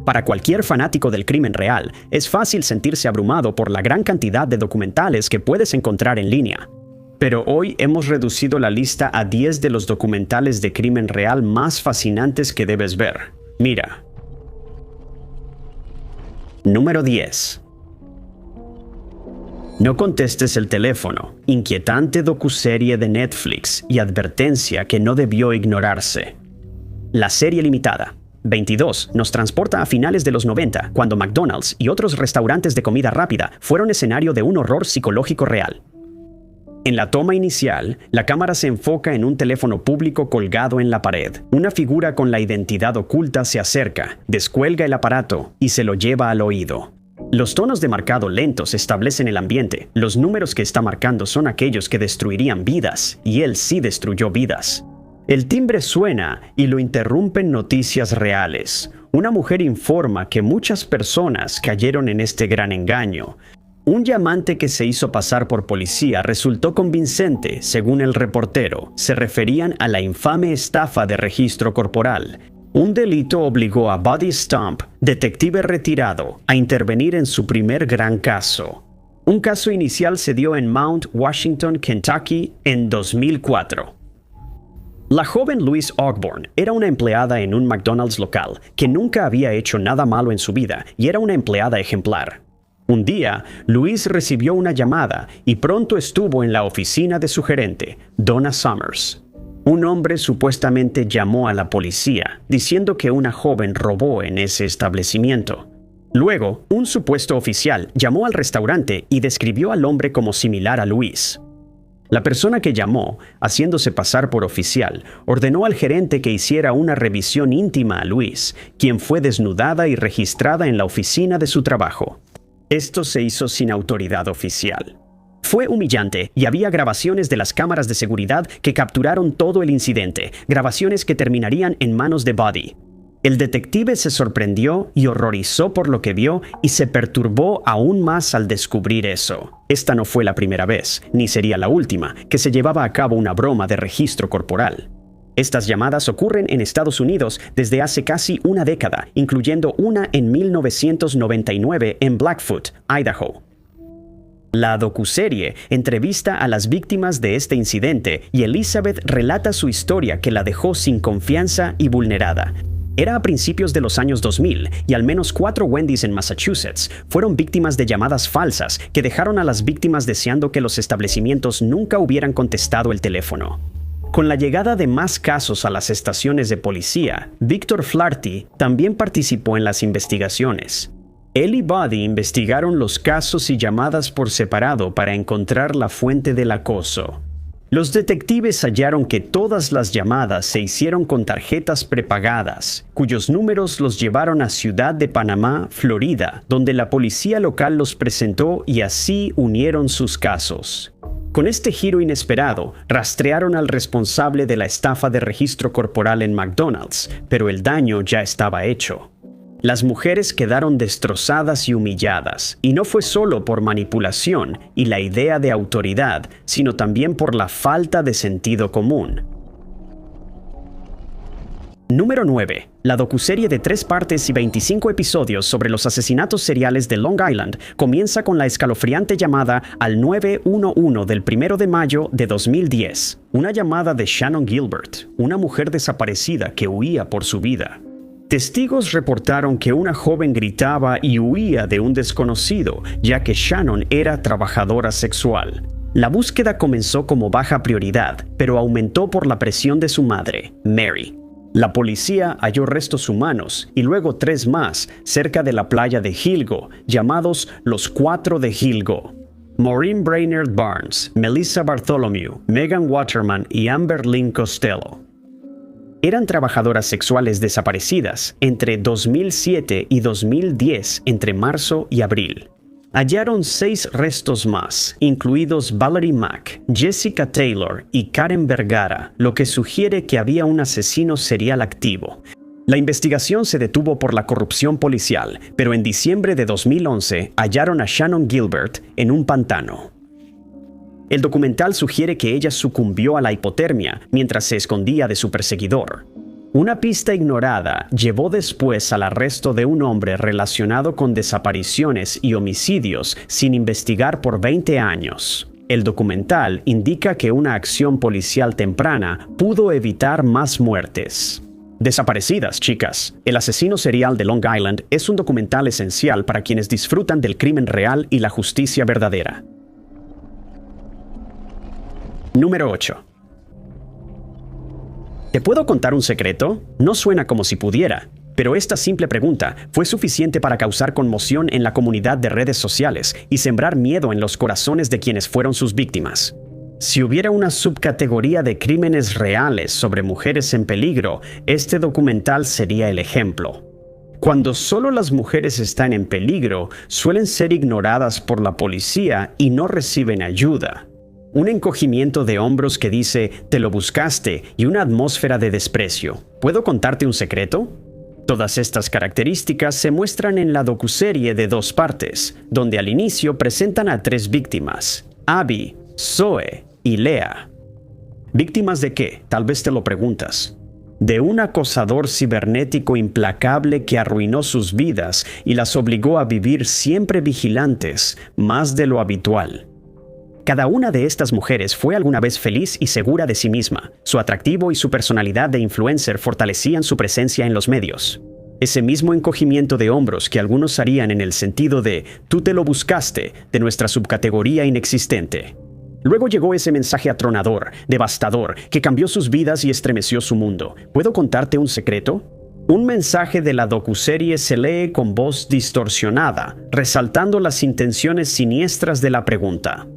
Para cualquier fanático del crimen real, es fácil sentirse abrumado por la gran cantidad de documentales que puedes encontrar en línea. Pero hoy hemos reducido la lista a 10 de los documentales de crimen real más fascinantes que debes ver. Mira. Número 10. No contestes el teléfono. Inquietante docuserie de Netflix y advertencia que no debió ignorarse. La serie limitada 22 nos transporta a finales de los 90, cuando McDonald's y otros restaurantes de comida rápida fueron escenario de un horror psicológico real. En la toma inicial, la cámara se enfoca en un teléfono público colgado en la pared. Una figura con la identidad oculta se acerca, descuelga el aparato y se lo lleva al oído. Los tonos de marcado lentos establecen el ambiente. Los números que está marcando son aquellos que destruirían vidas, y él sí destruyó vidas. El timbre suena y lo interrumpen noticias reales. Una mujer informa que muchas personas cayeron en este gran engaño. Un llamante que se hizo pasar por policía resultó convincente, según el reportero. Se referían a la infame estafa de registro corporal. Un delito obligó a Buddy Stump, detective retirado, a intervenir en su primer gran caso. Un caso inicial se dio en Mount Washington, Kentucky, en 2004. La joven Louise Ogborn era una empleada en un McDonald's local que nunca había hecho nada malo en su vida y era una empleada ejemplar. Un día, Louise recibió una llamada y pronto estuvo en la oficina de su gerente, Donna Summers. Un hombre supuestamente llamó a la policía, diciendo que una joven robó en ese establecimiento. Luego, un supuesto oficial llamó al restaurante y describió al hombre como similar a Louise. La persona que llamó, haciéndose pasar por oficial, ordenó al gerente que hiciera una revisión íntima a Louise, quien fue desnudada y registrada en la oficina de su trabajo. Esto se hizo sin autoridad oficial. Fue humillante y había grabaciones de las cámaras de seguridad que capturaron todo el incidente, grabaciones que terminarían en manos de Buddy. El detective se sorprendió y horrorizó por lo que vio y se perturbó aún más al descubrir eso. Esta no fue la primera vez, ni sería la última, que se llevaba a cabo una broma de registro corporal. Estas llamadas ocurren en Estados Unidos desde hace casi una década, incluyendo una en 1999 en Blackfoot, Idaho. La docuserie entrevista a las víctimas de este incidente y Elizabeth relata su historia que la dejó sin confianza y vulnerada. Era a principios de los años 2000 y al menos 4 Wendy's en Massachusetts fueron víctimas de llamadas falsas que dejaron a las víctimas deseando que los establecimientos nunca hubieran contestado el teléfono. Con la llegada de más casos a las estaciones de policía, Victor Flaherty también participó en las investigaciones. Él y Buddy investigaron los casos y llamadas por separado para encontrar la fuente del acoso. Los detectives hallaron que todas las llamadas se hicieron con tarjetas prepagadas, cuyos números los llevaron a Ciudad de Panamá, Florida, donde la policía local los presentó y así unieron sus casos. Con este giro inesperado, rastrearon al responsable de la estafa de registro corporal en McDonald's, pero el daño ya estaba hecho. Las mujeres quedaron destrozadas y humilladas, y no fue solo por manipulación y la idea de autoridad, sino también por la falta de sentido común. Número 9. La docuserie de 3 partes y 25 episodios sobre los asesinatos seriales de Long Island comienza con la escalofriante llamada al 911 del 1 de mayo de 2010. Una llamada de Shannon Gilbert, una mujer desaparecida que huía por su vida. Testigos reportaron que una joven gritaba y huía de un desconocido, ya que Shannon era trabajadora sexual. La búsqueda comenzó como baja prioridad, pero aumentó por la presión de su madre, Mary. La policía halló restos humanos y luego 3 más cerca de la playa de Gilgo, llamados los 4 de Gilgo. Maureen Brainerd Barnes, Melissa Bartholomew, Megan Waterman y Amber Lynn Costello. Eran trabajadoras sexuales desaparecidas entre 2007 y 2010, entre marzo y abril. Hallaron 6 restos más, incluidos Valerie Mack, Jessica Taylor y Karen Vergara, lo que sugiere que había un asesino serial activo. La investigación se detuvo por la corrupción policial, pero en diciembre de 2011 hallaron a Shannon Gilbert en un pantano. El documental sugiere que ella sucumbió a la hipotermia mientras se escondía de su perseguidor. Una pista ignorada llevó después al arresto de un hombre relacionado con desapariciones y homicidios sin investigar por 20 años. El documental indica que una acción policial temprana pudo evitar más muertes. Desaparecidas, chicas. El asesino serial de Long Island es un documental esencial para quienes disfrutan del crimen real y la justicia verdadera. Número 8. ¿Te puedo contar un secreto? No suena como si pudiera, pero esta simple pregunta fue suficiente para causar conmoción en la comunidad de redes sociales y sembrar miedo en los corazones de quienes fueron sus víctimas. Si hubiera una subcategoría de crímenes reales sobre mujeres en peligro, este documental sería el ejemplo. Cuando solo las mujeres están en peligro, suelen ser ignoradas por la policía y no reciben ayuda. Un encogimiento de hombros que dice, te lo buscaste, y una atmósfera de desprecio. ¿Puedo contarte un secreto? Todas estas características se muestran en la docuserie de 2 partes, donde al inicio presentan a 3 víctimas, Abby, Zoe y Leah. ¿Víctimas de qué? Tal vez te lo preguntas. De un acosador cibernético implacable que arruinó sus vidas y las obligó a vivir siempre vigilantes, más de lo habitual. Cada una de estas mujeres fue alguna vez feliz y segura de sí misma. Su atractivo y su personalidad de influencer fortalecían su presencia en los medios. Ese mismo encogimiento de hombros que algunos harían en el sentido de «tú te lo buscaste» de nuestra subcategoría inexistente. Luego llegó ese mensaje atronador, devastador, que cambió sus vidas y estremeció su mundo. ¿Puedo contarte un secreto? Un mensaje de la docuserie se lee con voz distorsionada, resaltando las intenciones siniestras de la pregunta.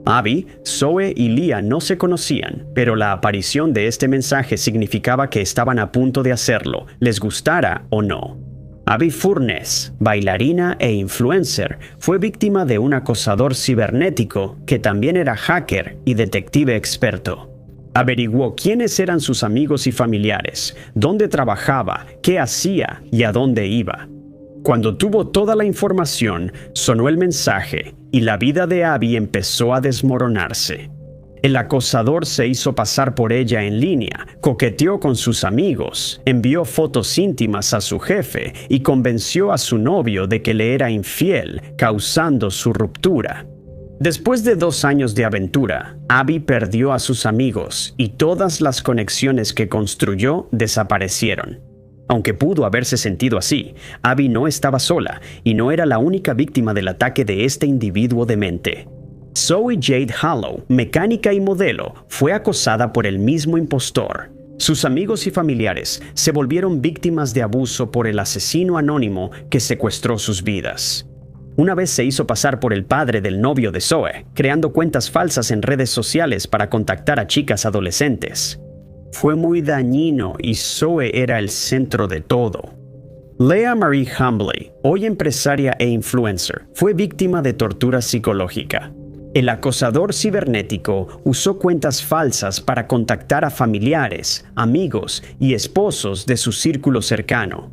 Abby, Zoe y Leah no se conocían, pero la aparición de este mensaje significaba que estaban a punto de hacerlo, les gustara o no. Abby Furness, bailarina e influencer, fue víctima de un acosador cibernético que también era hacker y detective experto. Averiguó quiénes eran sus amigos y familiares, dónde trabajaba, qué hacía y a dónde iba. Cuando tuvo toda la información, sonó el mensaje y la vida de Abby empezó a desmoronarse. El acosador se hizo pasar por ella en línea, coqueteó con sus amigos, envió fotos íntimas a su jefe y convenció a su novio de que le era infiel, causando su ruptura. Después de 2 años de aventura, Abby perdió a sus amigos y todas las conexiones que construyó desaparecieron. Aunque pudo haberse sentido así, Abby no estaba sola y no era la única víctima del ataque de este individuo demente. Zoe Jade Hallow, mecánica y modelo, fue acosada por el mismo impostor. Sus amigos y familiares se volvieron víctimas de abuso por el asesino anónimo que secuestró sus vidas. Una vez se hizo pasar por el padre del novio de Zoe, creando cuentas falsas en redes sociales para contactar a chicas adolescentes. Fue muy dañino y Zoe era el centro de todo. Leah Marie Humbley, hoy empresaria e influencer, fue víctima de tortura psicológica. El acosador cibernético usó cuentas falsas para contactar a familiares, amigos y esposos de su círculo cercano.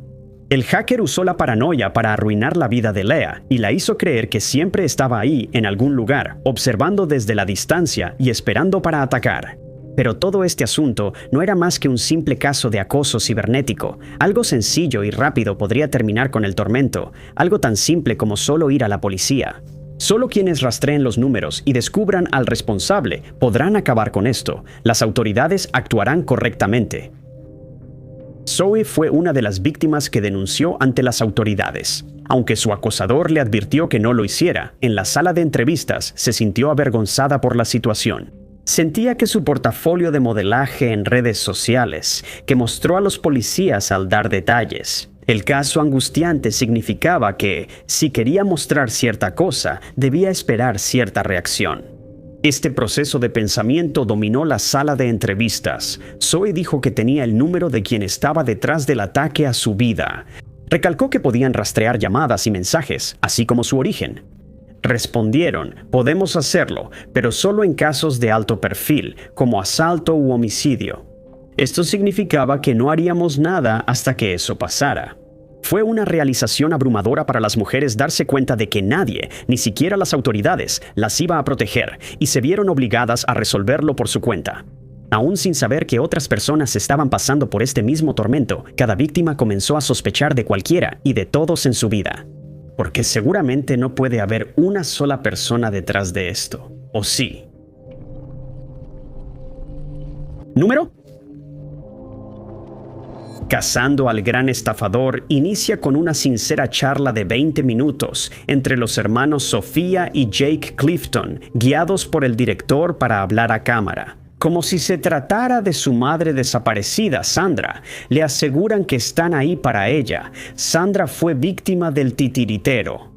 El hacker usó la paranoia para arruinar la vida de Leah y la hizo creer que siempre estaba ahí en algún lugar, observando desde la distancia y esperando para atacar. Pero todo este asunto no era más que un simple caso de acoso cibernético. Algo sencillo y rápido podría terminar con el tormento, algo tan simple como solo ir a la policía. Solo quienes rastreen los números y descubran al responsable podrán acabar con esto. Las autoridades actuarán correctamente. Zoe fue una de las víctimas que denunció ante las autoridades. Aunque su acosador le advirtió que no lo hiciera, en la sala de entrevistas se sintió avergonzada por la situación. Sentía que su portafolio de modelaje en redes sociales, que mostró a los policías al dar detalles. El caso angustiante significaba que, si quería mostrar cierta cosa, debía esperar cierta reacción. Este proceso de pensamiento dominó la sala de entrevistas. Zoe dijo que tenía el número de quien estaba detrás del ataque a su vida. Recalcó que podían rastrear llamadas y mensajes, así como su origen. Respondieron, podemos hacerlo, pero solo en casos de alto perfil, como asalto u homicidio. Esto significaba que no haríamos nada hasta que eso pasara. Fue una realización abrumadora para las mujeres darse cuenta de que nadie, ni siquiera las autoridades, las iba a proteger, y se vieron obligadas a resolverlo por su cuenta. Aún sin saber que otras personas estaban pasando por este mismo tormento, cada víctima comenzó a sospechar de cualquiera y de todos en su vida. Porque seguramente no puede haber una sola persona detrás de esto. ¿O sí? Número. Cazando al gran estafador inicia con una sincera charla de 20 minutos entre los hermanos Sofía y Jake Clifton, guiados por el director para hablar a cámara. Como si se tratara de su madre desaparecida, Sandra. Le aseguran que están ahí para ella. Sandra fue víctima del titiritero.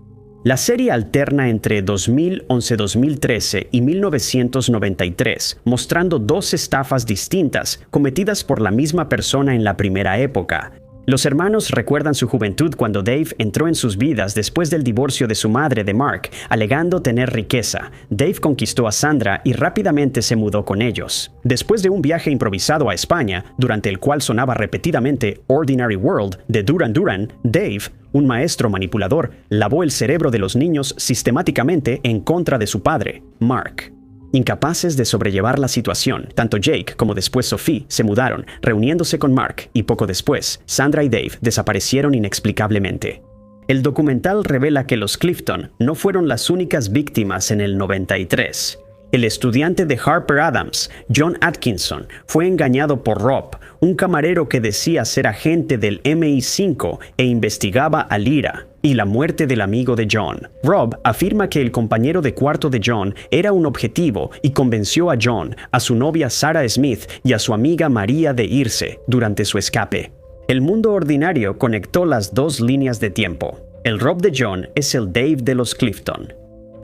La serie alterna entre 2011-2013 y 1993, mostrando dos estafas distintas cometidas por la misma persona en la primera época. Los hermanos recuerdan su juventud cuando Dave entró en sus vidas después del divorcio de su madre de Mark, alegando tener riqueza. Dave conquistó a Sandra y rápidamente se mudó con ellos. Después de un viaje improvisado a España, durante el cual sonaba repetidamente Ordinary World de Duran Duran, Dave, un maestro manipulador, lavó el cerebro de los niños sistemáticamente en contra de su padre, Mark. Incapaces de sobrellevar la situación, tanto Jake como después Sophie se mudaron, reuniéndose con Mark, y poco después, Sandra y Dave desaparecieron inexplicablemente. El documental revela que los Clifton no fueron las únicas víctimas en el 93. El estudiante de Harper Adams, John Atkinson, fue engañado por Rob, un camarero que decía ser agente del MI5 e investigaba a Lyra, y la muerte del amigo de John. Rob afirma que el compañero de cuarto de John era un objetivo y convenció a John, a su novia Sarah Smith y a su amiga María de irse durante su escape. El mundo ordinario conectó las dos líneas de tiempo. El Rob de John es el Dave de los Clifton.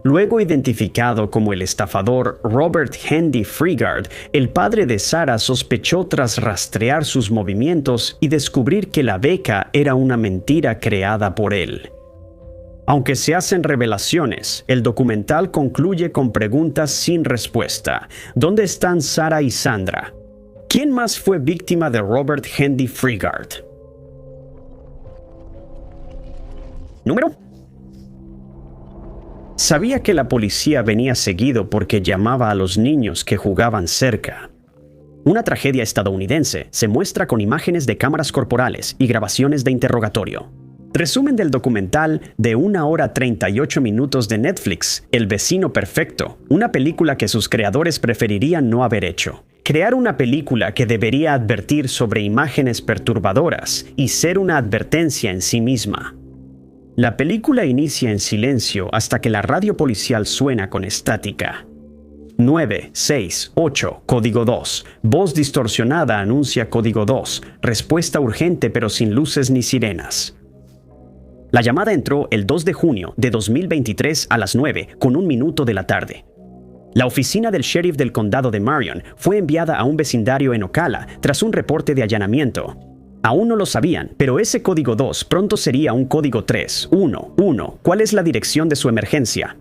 Luego identificado como el estafador Robert Hendy Freegard, el padre de Sarah sospechó tras rastrear sus movimientos y descubrir que la beca era una mentira creada por él. Aunque se hacen revelaciones, el documental concluye con preguntas sin respuesta. ¿Dónde están Sarah y Sandra? ¿Quién más fue víctima de Robert Hendy Freegard? Número. Sabía que la policía venía seguido porque llamaba a los niños que jugaban cerca. Una tragedia estadounidense se muestra con imágenes de cámaras corporales y grabaciones de interrogatorio. Resumen del documental de 1 hora 38 minutos de Netflix, El vecino perfecto, una película que sus creadores preferirían no haber hecho. Crear una película que debería advertir sobre imágenes perturbadoras y ser una advertencia en sí misma. La película inicia en silencio hasta que la radio policial suena con estática. 9, 6, 8, código 2. Voz distorsionada anuncia código 2. Respuesta urgente pero sin luces ni sirenas. La llamada entró el 2 de junio de 2023 a las 9 con 1 minuto de la tarde. La oficina del sheriff del condado de Marion fue enviada a un vecindario en Ocala tras un reporte de allanamiento. Aún no lo sabían, pero ese código 2 pronto sería un código 3, 1, 1. ¿Cuál es la dirección de su emergencia?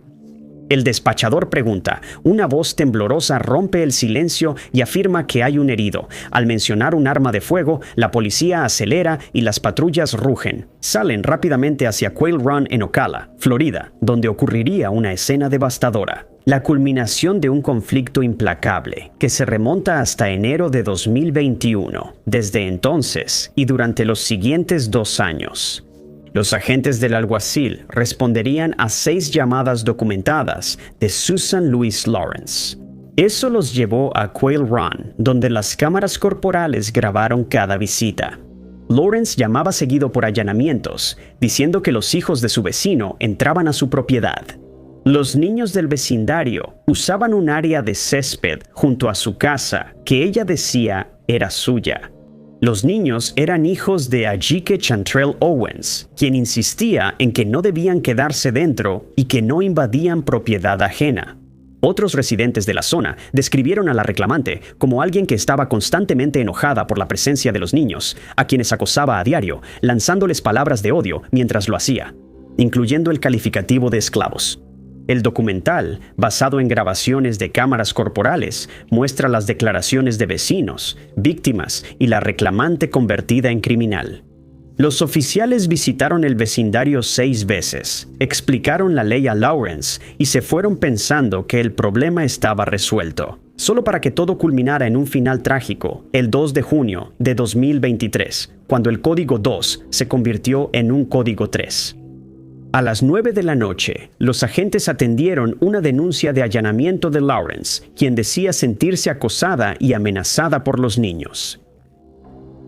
El despachador pregunta. Una voz temblorosa rompe el silencio y afirma que hay un herido. Al mencionar un arma de fuego, la policía acelera y las patrullas rugen. Salen rápidamente hacia Quail Run en Ocala, Florida, donde ocurriría una escena devastadora. La culminación de un conflicto implacable que se remonta hasta enero de 2021. Desde entonces y durante los siguientes 2 años, los agentes del alguacil responderían a 6 llamadas documentadas de Susan Louise Lawrence. Eso los llevó a Quail Run, donde las cámaras corporales grabaron cada visita. Lawrence llamaba seguido por allanamientos, diciendo que los hijos de su vecino entraban a su propiedad. Los niños del vecindario usaban un área de césped junto a su casa que ella decía era suya. Los niños eran hijos de Ajike Chantrell Owens, quien insistía en que no debían quedarse dentro y que no invadían propiedad ajena. Otros residentes de la zona describieron a la reclamante como alguien que estaba constantemente enojada por la presencia de los niños, a quienes acosaba a diario, lanzándoles palabras de odio mientras lo hacía, incluyendo el calificativo de esclavos. El documental, basado en grabaciones de cámaras corporales, muestra las declaraciones de vecinos, víctimas y la reclamante convertida en criminal. Los oficiales visitaron el vecindario 6 veces, explicaron la ley a Lawrence y se fueron pensando que el problema estaba resuelto. solo para que todo culminara en un final trágico el 2 de junio de 2023, cuando el código 2 se convirtió en un código 3. A las 9 de la noche, los agentes atendieron una denuncia de allanamiento de Lawrence, quien decía sentirse acosada y amenazada por los niños.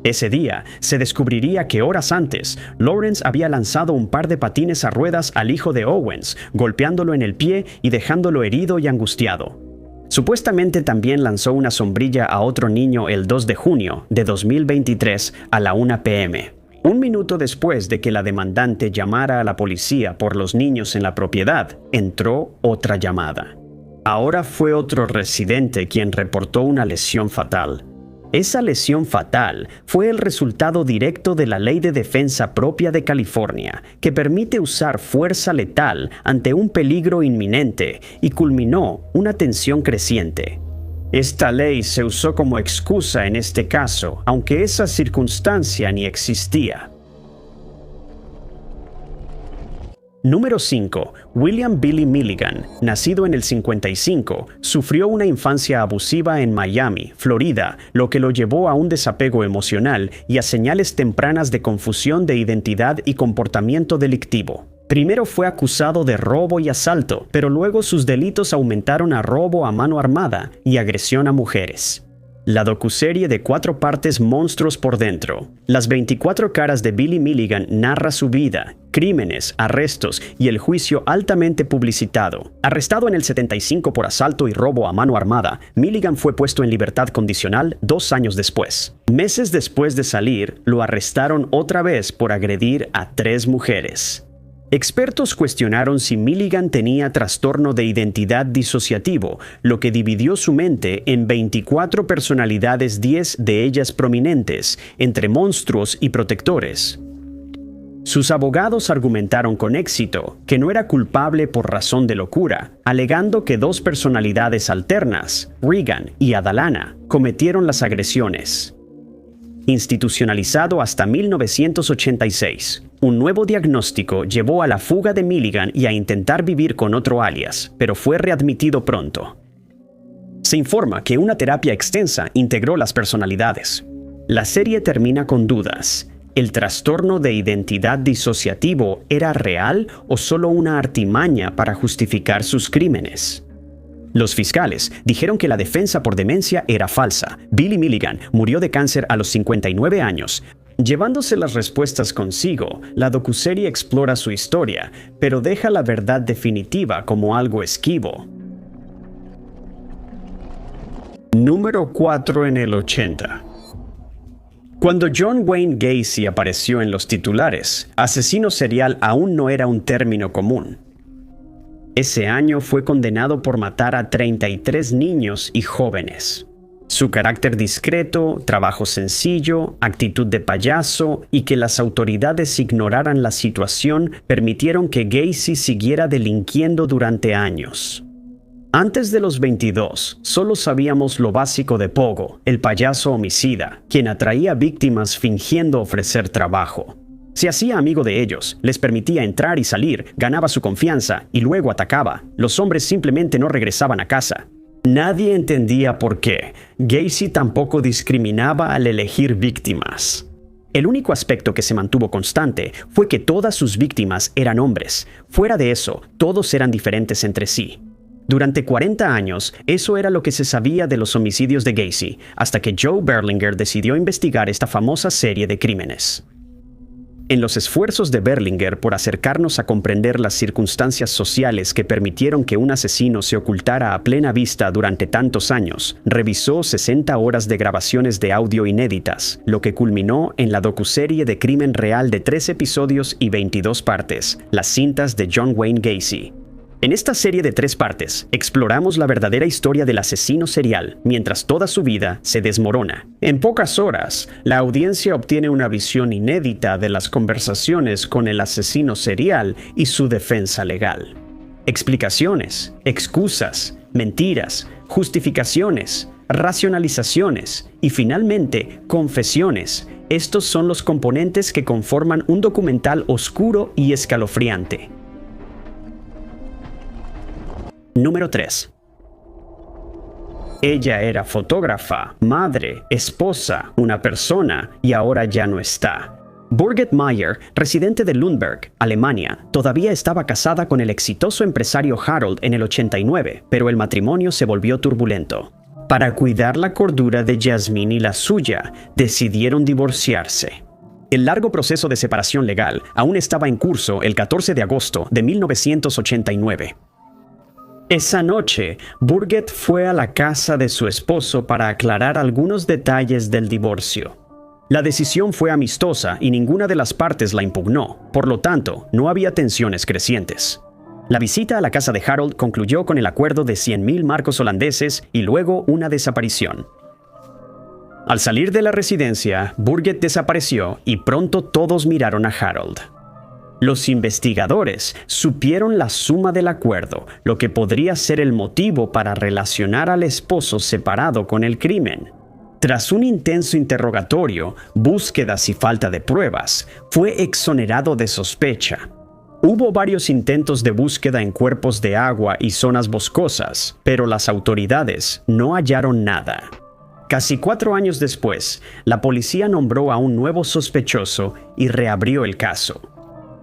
Ese día, se descubriría que horas antes, Lawrence había lanzado un par de patines a ruedas al hijo de Owens, golpeándolo en el pie y dejándolo herido y angustiado. Supuestamente también lanzó una sombrilla a otro niño el 2 de junio de 2023 a la 1 p.m. Un minuto después de que la demandante llamara a la policía por los niños en la propiedad, entró otra llamada. Ahora fue otro residente quien reportó una lesión fatal. Esa lesión fatal fue el resultado directo de la Ley de Defensa Propia de California, que permite usar fuerza letal ante un peligro inminente y culminó una tensión creciente. Esta ley se usó como excusa en este caso, aunque esa circunstancia ni existía. Número 5. William Billy Milligan, nacido en el 55, sufrió una infancia abusiva en Miami, Florida, lo que lo llevó a un desapego emocional y a señales tempranas de confusión de identidad y comportamiento delictivo. Primero fue acusado de robo y asalto, pero luego sus delitos aumentaron a robo a mano armada y agresión a mujeres. La docuserie de 4 partes Monstruos por Dentro. Las 24 caras de Billy Milligan narra su vida, crímenes, arrestos y el juicio altamente publicitado. Arrestado en el 75 por asalto y robo a mano armada, Milligan fue puesto en libertad condicional 2 años después. Meses después de salir, lo arrestaron otra vez por agredir a 3 mujeres. Expertos cuestionaron si Milligan tenía trastorno de identidad disociativo, lo que dividió su mente en 24 personalidades, 10 de ellas prominentes, entre monstruos y protectores. Sus abogados argumentaron con éxito que no era culpable por razón de locura, alegando que 2 personalidades alternas, Regan y Adalana, cometieron las agresiones. Institucionalizado hasta 1986, un nuevo diagnóstico llevó a la fuga de Milligan y a intentar vivir con otro alias, pero fue readmitido pronto. Se informa que una terapia extensa integró las personalidades. La serie termina con dudas. ¿El trastorno de identidad disociativo era real o solo una artimaña para justificar sus crímenes? Los fiscales dijeron que la defensa por demencia era falsa. Billy Milligan murió de cáncer a los 59 años. Llevándose las respuestas consigo, la docuserie explora su historia, pero deja la verdad definitiva como algo esquivo. Número 4 en el 80. Cuando John Wayne Gacy apareció en los titulares, asesino serial aún no era un término común. Ese año fue condenado por matar a 33 niños y jóvenes. Su carácter discreto, trabajo sencillo, actitud de payaso y que las autoridades ignoraran la situación permitieron que Gacy siguiera delinquiendo durante años. Antes de los 22, solo sabíamos lo básico de Pogo, el payaso homicida, quien atraía víctimas fingiendo ofrecer trabajo. Se hacía amigo de ellos, les permitía entrar y salir, ganaba su confianza y luego atacaba. Los hombres simplemente no regresaban a casa. Nadie entendía por qué. Gacy tampoco discriminaba al elegir víctimas. El único aspecto que se mantuvo constante fue que todas sus víctimas eran hombres. Fuera de eso, todos eran diferentes entre sí. Durante 40 años, eso era lo que se sabía de los homicidios de Gacy, hasta que Joe Berlinger decidió investigar esta famosa serie de crímenes. En los esfuerzos de Berlinger por acercarnos a comprender las circunstancias sociales que permitieron que un asesino se ocultara a plena vista durante tantos años, revisó 60 horas de grabaciones de audio inéditas, lo que culminó en la docuserie de crimen real de 3 episodios y 22 partes, Las cintas de John Wayne Gacy. En esta serie de 3 partes, exploramos la verdadera historia del asesino serial, mientras toda su vida se desmorona. En pocas horas, la audiencia obtiene una visión inédita de las conversaciones con el asesino serial y su defensa legal. Explicaciones, excusas, mentiras, justificaciones, racionalizaciones y finalmente, confesiones. Estos son los componentes que conforman un documental oscuro y escalofriante. Número 3. Ella era fotógrafa, madre, esposa, una persona y ahora ya no está. Birgit Meyer, residente de Lundberg, Alemania, todavía estaba casada con el exitoso empresario Harold en el 89, pero el matrimonio se volvió turbulento. Para cuidar la cordura de Jasmine y la suya, decidieron divorciarse. El largo proceso de separación legal aún estaba en curso el 14 de agosto de 1989. Esa noche, Birgit fue a la casa de su esposo para aclarar algunos detalles del divorcio. La decisión fue amistosa y ninguna de las partes la impugnó, por lo tanto, no había tensiones crecientes. La visita a la casa de Harold concluyó con el acuerdo de 100.000 marcos holandeses y luego una desaparición. Al salir de la residencia, Birgit desapareció y pronto todos miraron a Harold. Los investigadores supieron la suma del acuerdo, lo que podría ser el motivo para relacionar al esposo separado con el crimen. Tras un intenso interrogatorio, búsquedas y falta de pruebas, fue exonerado de sospecha. Hubo varios intentos de búsqueda en cuerpos de agua y zonas boscosas, pero las autoridades no hallaron nada. Casi 4 años después, la policía nombró a un nuevo sospechoso y reabrió el caso.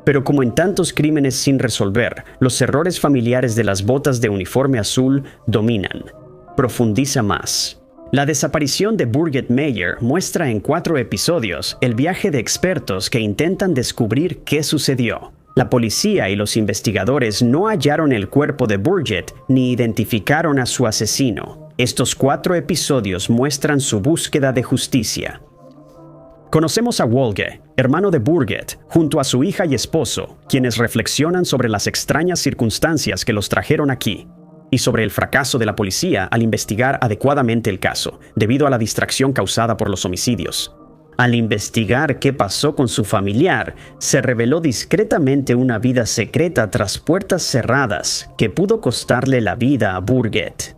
Pero como en tantos crímenes sin resolver, los errores familiares de las botas de uniforme azul dominan. Profundiza más. La desaparición de Birgit Meyer muestra en 4 episodios el viaje de expertos que intentan descubrir qué sucedió. La policía y los investigadores no hallaron el cuerpo de Birgit ni identificaron a su asesino. Estos 4 episodios muestran su búsqueda de justicia. Conocemos a Wolge, hermano de Birgit, junto a su hija y esposo, quienes reflexionan sobre las extrañas circunstancias que los trajeron aquí, y sobre el fracaso de la policía al investigar adecuadamente el caso, debido a la distracción causada por los homicidios. Al investigar qué pasó con su familiar, se reveló discretamente una vida secreta tras puertas cerradas que pudo costarle la vida a Birgit.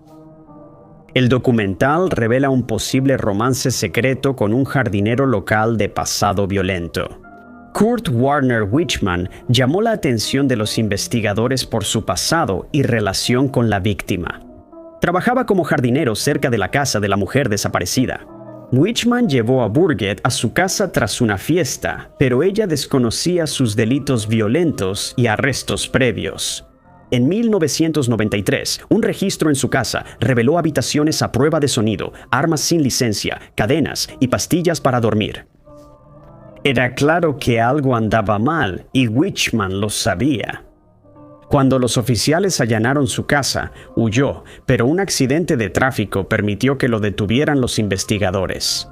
El documental revela un posible romance secreto con un jardinero local de pasado violento. Kurt Warner Wichmann llamó la atención de los investigadores por su pasado y relación con la víctima. Trabajaba como jardinero cerca de la casa de la mujer desaparecida. Wichmann llevó a Birgit a su casa tras una fiesta, pero ella desconocía sus delitos violentos y arrestos previos. En 1993, un registro en su casa reveló habitaciones a prueba de sonido, armas sin licencia, cadenas y pastillas para dormir. Era claro que algo andaba mal y Wichmann lo sabía. Cuando los oficiales allanaron su casa, huyó, pero un accidente de tráfico permitió que lo detuvieran los investigadores.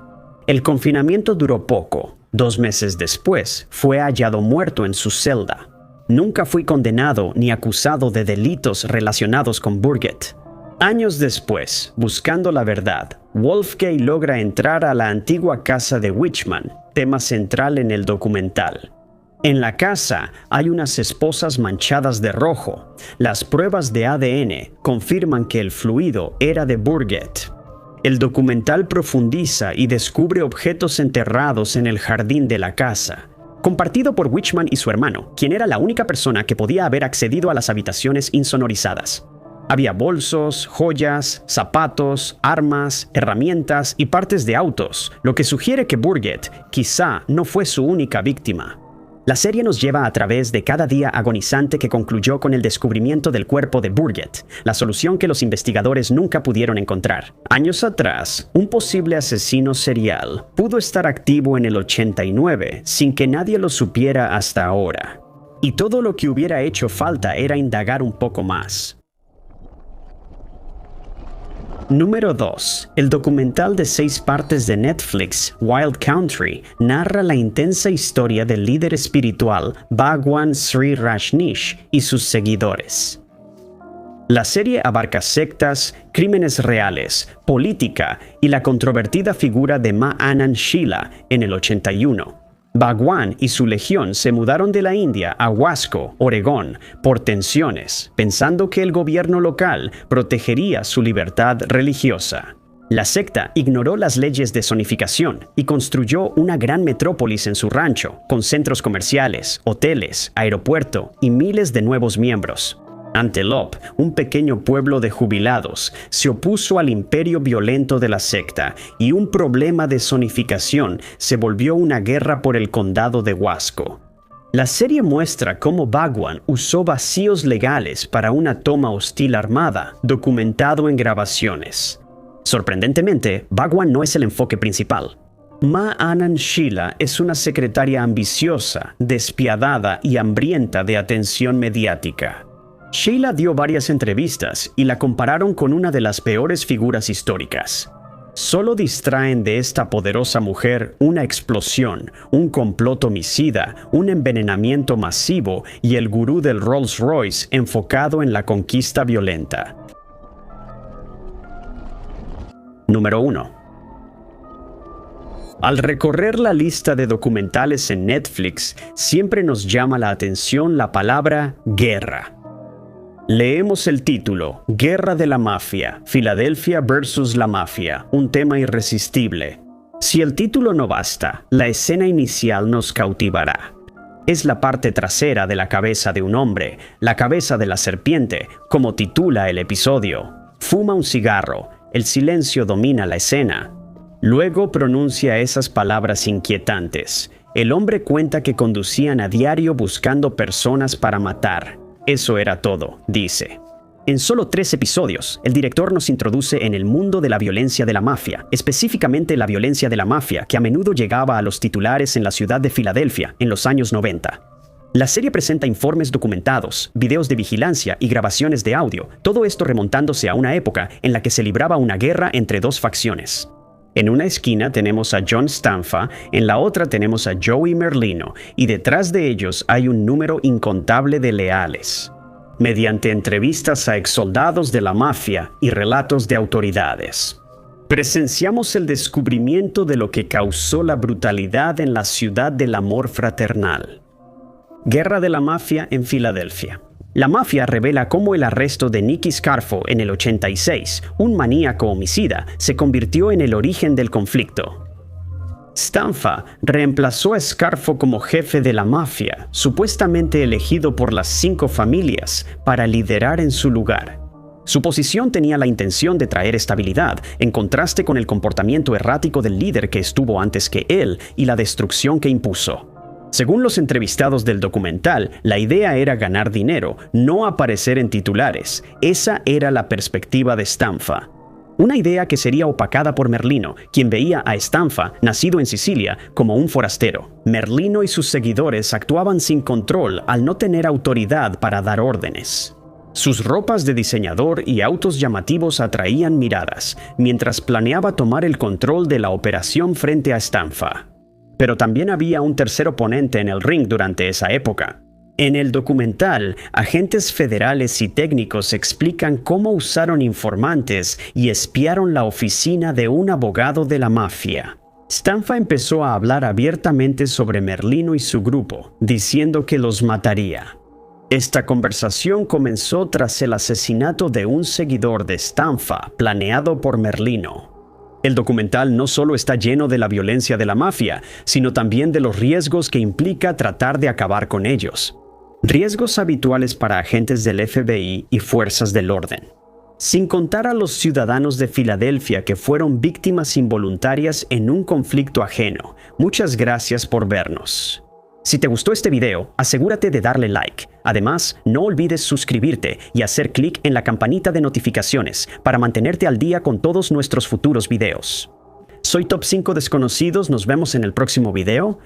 El confinamiento duró poco. 2 meses después, fue hallado muerto en su celda. Nunca fui condenado ni acusado de delitos relacionados con Birgit. Años después, buscando la verdad, Wolfgang logra entrar a la antigua casa de Wichmann, tema central en el documental. En la casa hay unas esposas manchadas de rojo. Las pruebas de ADN confirman que el fluido era de Birgit. El documental profundiza y descubre objetos enterrados en el jardín de la casa, compartido por Wichmann y su hermano, quien era la única persona que podía haber accedido a las habitaciones insonorizadas. Había bolsos, joyas, zapatos, armas, herramientas y partes de autos, lo que sugiere que Birgit quizá no fue su única víctima. La serie nos lleva a través de cada día agonizante que concluyó con el descubrimiento del cuerpo de Birgit, la solución que los investigadores nunca pudieron encontrar. Años atrás, un posible asesino serial pudo estar activo en el 89 sin que nadie lo supiera hasta ahora. Y todo lo que hubiera hecho falta era indagar un poco más. Número 2. El documental de 6 partes de Netflix, Wild Country, narra la intensa historia del líder espiritual Bhagwan Sri Rajneesh y sus seguidores. La serie abarca sectas, crímenes reales, política y la controvertida figura de Ma Anand Sheela en el 81. Bhagwan y su legión se mudaron de la India a Wasco, Oregón, por tensiones, pensando que el gobierno local protegería su libertad religiosa. La secta ignoró las leyes de zonificación y construyó una gran metrópolis en su rancho, con centros comerciales, hoteles, aeropuerto y miles de nuevos miembros. Antelope, un pequeño pueblo de jubilados, se opuso al imperio violento de la secta y un problema de zonificación se volvió una guerra por el condado de Wasco. La serie muestra cómo Bhagwan usó vacíos legales para una toma hostil armada, documentado en grabaciones. Sorprendentemente, Bhagwan no es el enfoque principal. Ma Anand Sheela es una secretaria ambiciosa, despiadada y hambrienta de atención mediática. Sheela dio varias entrevistas y la compararon con una de las peores figuras históricas. Solo distraen de esta poderosa mujer una explosión, un complot homicida, un envenenamiento masivo y el gurú del Rolls Royce enfocado en la conquista violenta. Número 1. Al recorrer la lista de documentales en Netflix, siempre nos llama la atención la palabra guerra. Leemos el título, Guerra de la Mafia, Filadelfia versus la Mafia, un tema irresistible. Si el título no basta, la escena inicial nos cautivará. Es la parte trasera de la cabeza de un hombre, la cabeza de la serpiente, como titula el episodio. Fuma un cigarro, el silencio domina la escena. Luego pronuncia esas palabras inquietantes. El hombre cuenta que conducían a diario buscando personas para matar. Eso era todo, dice. En solo 3 episodios, el director nos introduce en el mundo de la violencia de la mafia, específicamente la violencia de la mafia que a menudo llegaba a los titulares en la ciudad de Filadelfia en los años 90. La serie presenta informes documentados, videos de vigilancia y grabaciones de audio, todo esto remontándose a una época en la que se libraba una guerra entre 2 facciones. En una esquina tenemos a John Stanfa, en la otra tenemos a Joey Merlino, y detrás de ellos hay un número incontable de leales. Mediante entrevistas a exsoldados de la mafia y relatos de autoridades, presenciamos el descubrimiento de lo que causó la brutalidad en la ciudad del amor fraternal. Guerra de la mafia en Filadelfia. La mafia revela cómo el arresto de Nicky Scarfo en el 86, un maníaco homicida, se convirtió en el origen del conflicto. Stanfa reemplazó a Scarfo como jefe de la mafia, supuestamente elegido por las 5 familias, para liderar en su lugar. Su posición tenía la intención de traer estabilidad, en contraste con el comportamiento errático del líder que estuvo antes que él y la destrucción que impuso. Según los entrevistados del documental, la idea era ganar dinero, no aparecer en titulares. Esa era la perspectiva de Stanfa. Una idea que sería opacada por Merlino, quien veía a Stanfa, nacido en Sicilia, como un forastero. Merlino y sus seguidores actuaban sin control al no tener autoridad para dar órdenes. Sus ropas de diseñador y autos llamativos atraían miradas, mientras planeaba tomar el control de la operación frente a Stanfa. Pero también había un tercer oponente en el ring durante esa época. En el documental, agentes federales y técnicos explican cómo usaron informantes y espiaron la oficina de un abogado de la mafia. Stanfa empezó a hablar abiertamente sobre Merlino y su grupo, diciendo que los mataría. Esta conversación comenzó tras el asesinato de un seguidor de Stanfa, planeado por Merlino. El documental no solo está lleno de la violencia de la mafia, sino también de los riesgos que implica tratar de acabar con ellos. Riesgos habituales para agentes del FBI y fuerzas del orden. Sin contar a los ciudadanos de Filadelfia que fueron víctimas involuntarias en un conflicto ajeno. Muchas gracias por vernos. Si te gustó este video, asegúrate de darle like. Además, no olvides suscribirte y hacer clic en la campanita de notificaciones para mantenerte al día con todos nuestros futuros videos. Soy Top 5 Desconocidos, nos vemos en el próximo video.